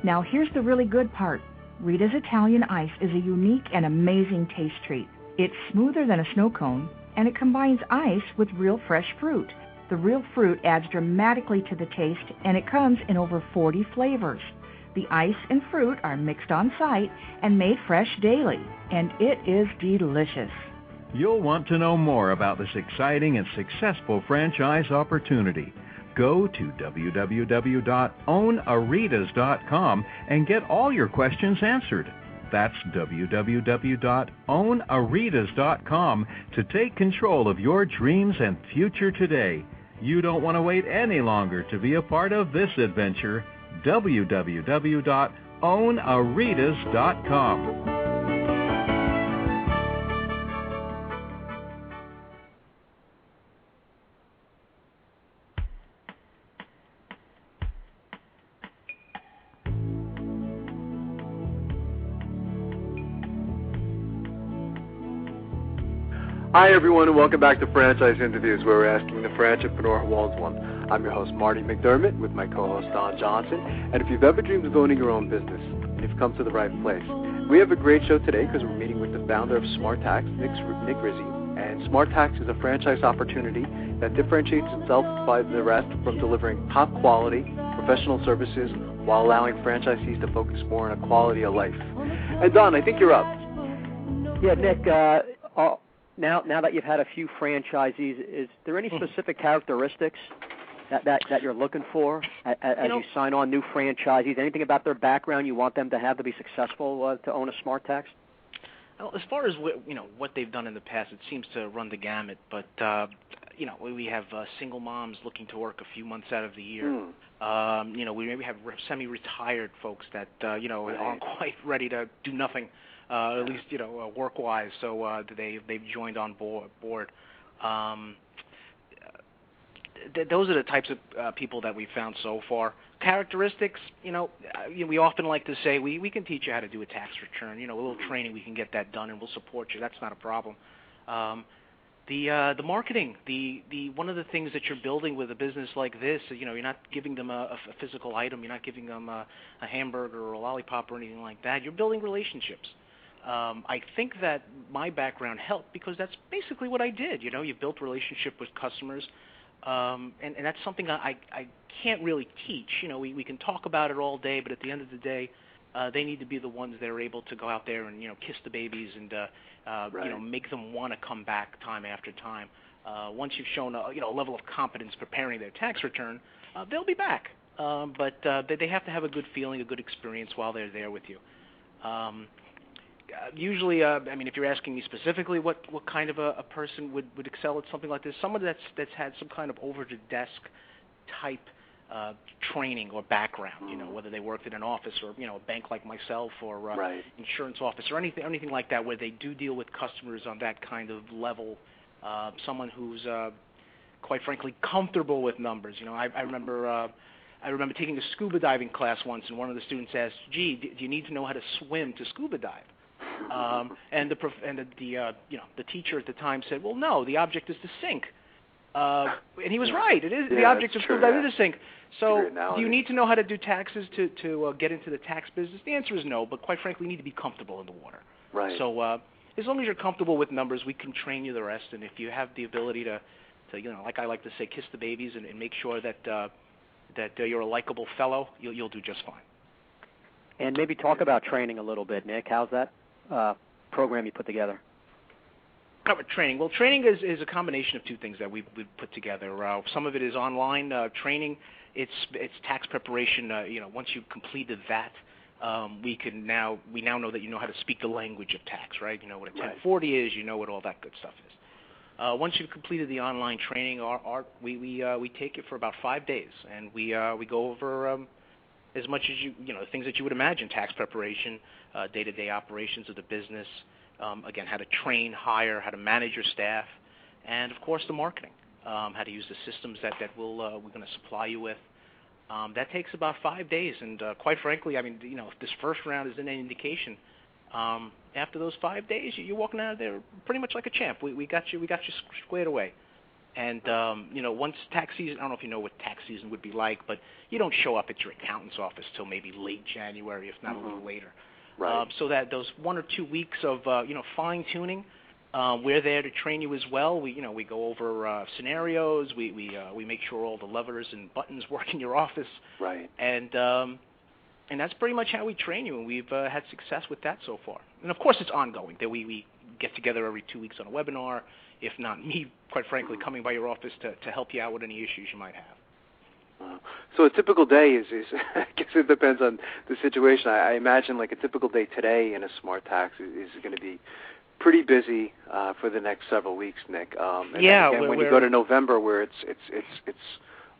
A: Now here's the really good part. Rita's Italian Ice is a unique and amazing taste treat. It's smoother than a snow cone, and it combines ice with real fresh fruit. The real fruit adds dramatically to the taste, and it comes in over 40 flavors. The ice and fruit are mixed on site and made fresh daily, and it is delicious.
C: You'll want to know more about this exciting and successful franchise opportunity. Go to www.ownaritas.com and get all your questions answered. That's www.ownaritas.com to take control of your dreams and future today. You don't want to wait any longer to be a part of this adventure. www.ownaritas.com.
B: Hi, everyone, and welcome back to Franchise Interviews, where we're asking the franchipreneur who wants one. I'm your host, Marty McDermott, with my co-host, Don Johnson. And if you've ever dreamed of owning your own business, you've come to the right place. We have a great show today because we're meeting with the founder of Smart Tax, Nick Rizzi. And Smart Tax is a franchise opportunity that differentiates itself by the rest from delivering top-quality professional services while allowing franchisees to focus more on a quality of life. And, Don, I think you're up.
E: Yeah, Nick, Now that you've had a few franchisees, is there any specific characteristics that you're looking for as you sign on new franchisees? Anything about their background you want them to have to be successful to own a Smart Tax?
F: Well, as far as what they've done in the past, it seems to run the gamut. But we have single moms looking to work a few months out of the year. We maybe have semi-retired folks that aren't quite ready to do nothing. At least work-wise, so they've joined on board. Those are the types of people that we've found so far. Characteristics, we often like to say we can teach you how to do a tax return. A little training, we can get that done, and we'll support you. That's not a problem. The marketing, the one of the things that you're building with a business like this, you're not giving them a physical item, you're not giving them a hamburger or a lollipop or anything like that. You're building relationships. I think that my background helped because that's basically what I did. You built relationship with customers, and that's something I can't really teach. We can talk about it all day, but at the end of the day, they need to be the ones that are able to go out there and kiss the babies and make them want to come back time after time. Once you've shown a level of competence preparing their tax return, they'll be back. But they have to have a good feeling, a good experience while they're there with you. Usually, if you're asking me specifically what kind of a person would excel at something like this, someone that's had some kind of over-the-desk type training or background, whether they worked in an office or, a bank like myself or insurance office or anything like that, where they do deal with customers on that kind of level, someone who's, quite frankly, comfortable with numbers. I remember taking a scuba diving class once, and one of the students asked, "Gee, do you need to know how to swim to scuba dive?" And the teacher at the time said, "Well, no, the object is to sink." And he was right. It is the object of scuba diving is to sink. So, do you need to know how to do taxes to get into the tax business? The answer is no. But quite frankly, you need to be comfortable in the water. Right. So, as long as you're comfortable with numbers, we can train you the rest. And if you have the ability to like I like to say, kiss the babies and make sure that you're a likable fellow, you'll do just fine.
E: And maybe talk about training a little bit, Nick. How's that program you put together?
F: Training. Well, training is a combination of two things that we've put together. Some of it is online training. It's tax preparation. Once you've completed that, we now know that you know how to speak the language of tax, right? You know what a 1040 is. You know what all that good stuff is. Once you've completed the online training, we take it for about 5 days, and we go over as much as the things that you would imagine: tax preparation, day-to-day operations of the business. Again, how to train, hire, how to manage your staff, and of course the marketing, how to use the systems that we're going to supply you with. That takes about 5 days, and quite frankly, if this first round is any indication, after those 5 days, you're walking out of there pretty much like a champ. We got you squared away. And once tax season, I don't know if you know what tax season would be like, but you don't show up at your accountant's office till maybe late January, if not a little later. Right. So that those 1 or 2 weeks of fine tuning, we're there to train you as well. We go over scenarios. We make sure all the levers and buttons work in your office. Right. And that's pretty much how we train you, and we've had success with that so far. And of course, it's ongoing. That we get together every 2 weeks on a webinar. If not me, quite frankly, coming by your office to help you out with any issues you might have.
B: So a typical day is I guess it depends on the situation. I imagine like a typical day today in a Smart Tax is going to be pretty busy for the next several weeks, Nick. And when you go to November, where it's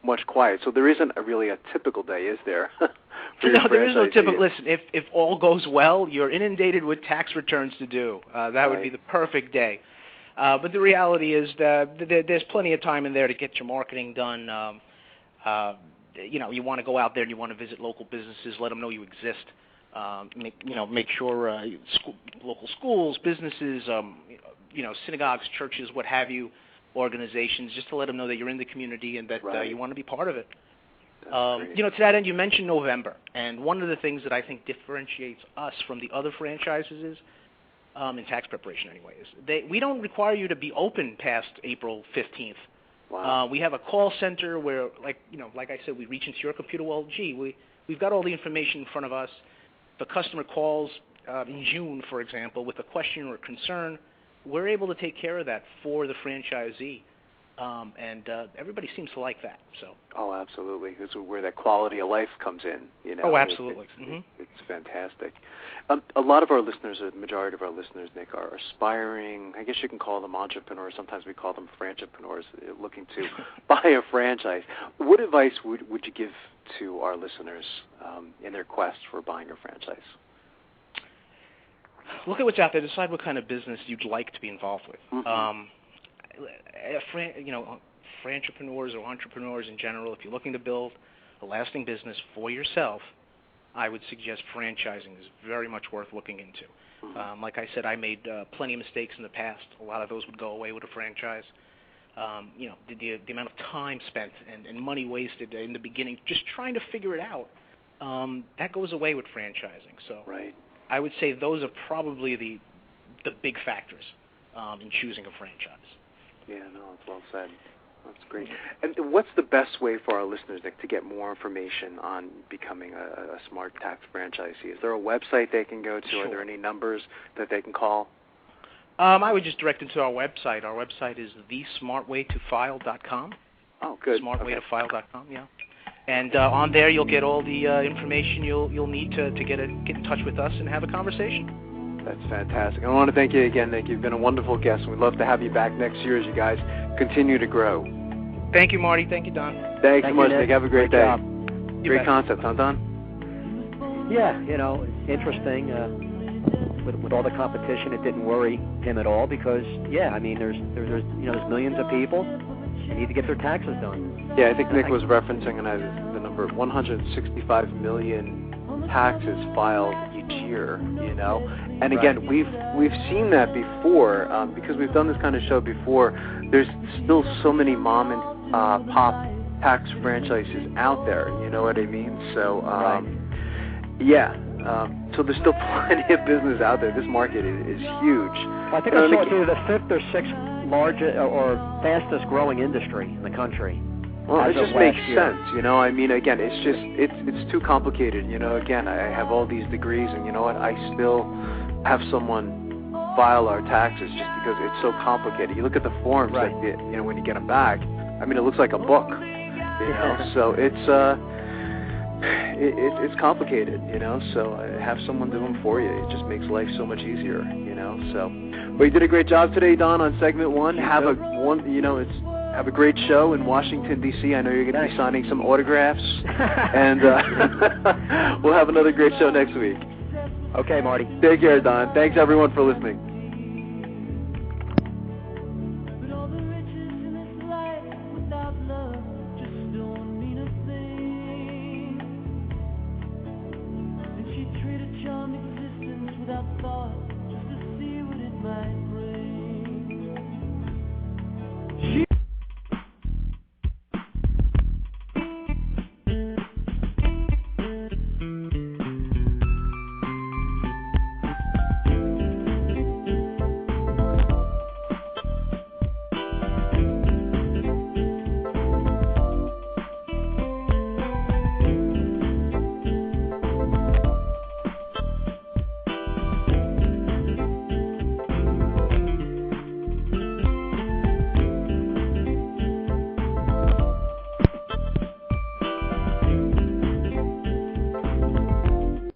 B: much quiet, so there isn't really a typical day, is there?
F: No, there is no typical. Listen, if all goes well, you're inundated with tax returns to do. That would be the perfect day. But the reality is that there's plenty of time in there to get your marketing done. You want to go out there and you want to visit local businesses, let them know you exist. Make sure local schools, businesses, synagogues, churches, what have you, organizations, just to let them know that you're in the community and that you want to be part of it. To that end, you mentioned November, and one of the things that I think differentiates us from the other franchises is, in tax preparation anyway, is we don't require you to be open past April 15th.
B: Wow.
F: We have a call center where, like I said, we reach into your computer. Well, we've got all the information in front of us. The customer calls in June, for example, with a question or a concern. We're able to take care of that for the franchisee, and everybody seems to like that. So. Oh,
B: absolutely. This is where that quality of life comes in.
F: Oh, absolutely.
B: It's fantastic. A lot of our listeners, or the majority of our listeners, Nick, are aspiring, I guess you can call them entrepreneurs, sometimes we call them franchipreneurs, looking to buy a franchise. What advice would you give to our listeners in their quest for buying a franchise?
F: Look at what's out there. Decide what kind of business you'd like to be involved with. Franchipreneurs or entrepreneurs in general, if you're looking to build a lasting business for yourself, I would suggest franchising is very much worth looking into. Like I said, I made plenty of mistakes in the past. A lot of those would go away with a franchise. The amount of time spent and money wasted in the beginning just trying to figure it out, that goes away with franchising. So I would say those are probably the big factors in choosing a franchise.
B: Yeah, no, it's well said. That's great. And what's the best way for our listeners, Nick, to get more information on becoming a Smart Tax franchisee? Is there a website they can go to? Sure. Are there any numbers that they can call?
F: I would just direct them to our website. Our website is thesmartwaytofile.com.
B: Oh, good.
F: Smartwaytofile.com, yeah. And on there you'll get all the information you'll need to get in touch with us and have a conversation.
B: That's fantastic. I want to thank you again, Nick. You've been a wonderful guest, and we'd love to have you back next year as you guys continue to grow.
F: Thank you, Marty. Thank you, Don.
B: Thanks so much, Nick. Have a great day.
E: Job.
B: Great concept, huh, Don?
E: Yeah, it's interesting. With all the competition, it didn't worry him at all because, there's millions of people who need to get their taxes done.
B: Yeah, I think Nick was referencing the number of 165 million taxes filed each year, And again, we've seen that before because we've done this kind of show before. There's still so many mom and pop tax franchises out there, you know what I mean? So, so there's still plenty of business out there. This market is huge.
E: Well, I think I saw it the fifth or sixth largest or fastest growing industry in the country.
B: Well, it just makes sense, Again, it's too complicated, Again, I have all these degrees, and you know what? I still have someone file our taxes just because it's so complicated. You look at the forms, when you get them back. I mean, it looks like a book, So it's complicated, So have someone do them for you. It just makes life so much easier, So, well, you did a great job today, Don, on segment one. Have a great show in Washington, D.C. I know you're going to be signing some autographs, and we'll have another great show next week.
E: Okay, Marty.
B: Take care, Don. Thanks, everyone, for listening.